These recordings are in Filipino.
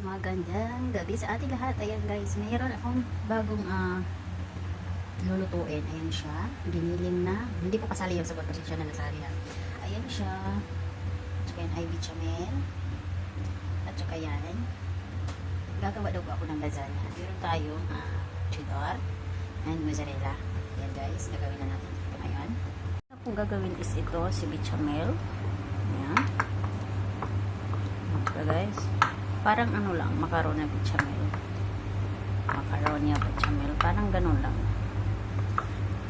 Magandang gabi sa ating lahat. Ayan guys, mayroon akong bagong lulutuin. Ayan siya, giniling na. Hindi po kasali yung sagot, kasi siya na nasali. Ayan siya. At saka yan ay bechamel. At saka yan. Gagawa daw po ako ng lasagna. Meron tayong cheddar and mozzarella. Ayan guys, gagawin na natin ito ngayon. Ang gagawin is ito, si bechamel. Ayan. Ito guys. Parang ano lang, macaroni bechamel. Macaroni bechamel. Parang ganun lang.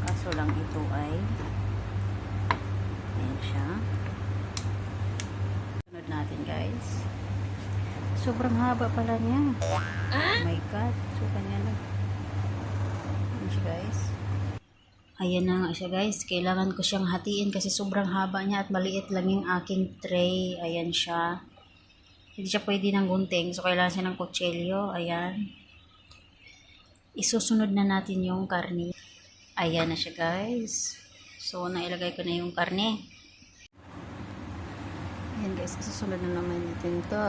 Kaso lang ito ay ayan siya. Sunod natin guys. Sobrang haba pala niya. Oh my god. So kanya na. Ayan siya guys. Ayan na nga siya guys. Kailangan ko siyang hatiin kasi sobrang haba niya at maliit lang yung aking tray. Ayan siya. Hindi siya pwede ng gunting. So, kailangan siya ng kutsilyo. Ayan. Isusunod na natin yung karne. Ayan na siya, guys. So, nailagay ko na yung karne. Ayan, guys. Isusunod na naman natin ito.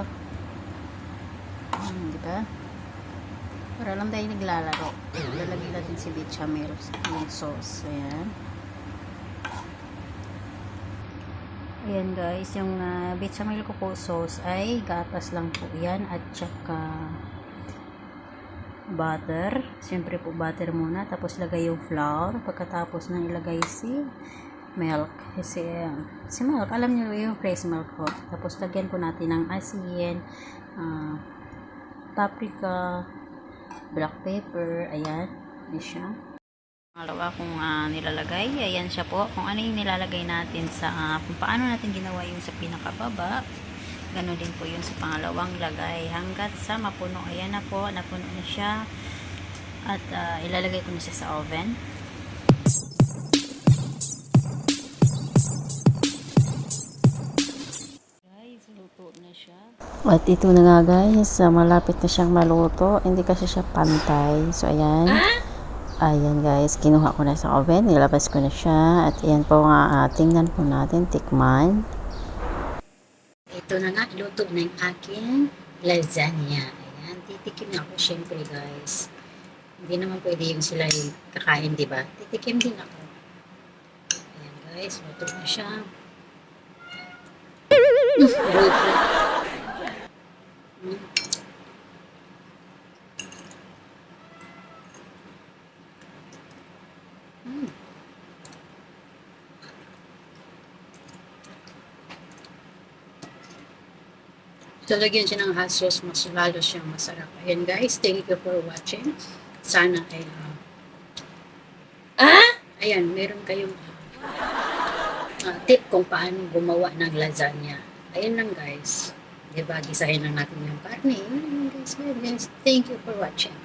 Diba? Para lang tayo naglalaro. Lalagay natin si bechamel. Yung sauce. Ayan. Ayan guys, yung bechamel ko po sauce ay gatas lang po yan at saka butter. Siyempre po butter muna, tapos lagay yung flour. Pagkatapos nang ilagay si milk. Si milk, alam niyo yung fresh milk ko. Tapos lagyan po natin ng asin, paprika, black pepper. Ayan, yun siya. Pangalawa kung nilalagay, ayan siya po. Kung ano yung nilalagay natin sa, kung paano natin ginawa yung sa pinakababa, gano'n din po yun sa pangalawang lagay. Hanggat sa mapuno, ayan na po, napuno na siya. At ilalagay ko na siya sa oven. Guys, luto na siya. At ito na nga guys, malapit na siyang maluto. Hindi kasi siya pantay. So ayan. Ayan guys, kinuha ko na sa oven, nilabas ko na siya, at ayan po nga, tingnan po natin, tikman. Ito na nga, luto na yung aking lasagna. Ayan, titikim na ako syempre guys. Hindi naman pwede yung sila yung kakain, diba? Titikim din ako. Ayan guys, luto na siya. Talagyan siya ng hot sauce, mas lalo siyang masarap. Ayan guys, thank you for watching. Sana ay ayan, meron kayong tip kung paano gumawa ng lasagna. Ayan lang guys. Diba, gisahin lang natin yung karne. Ayan guys, thank you for watching.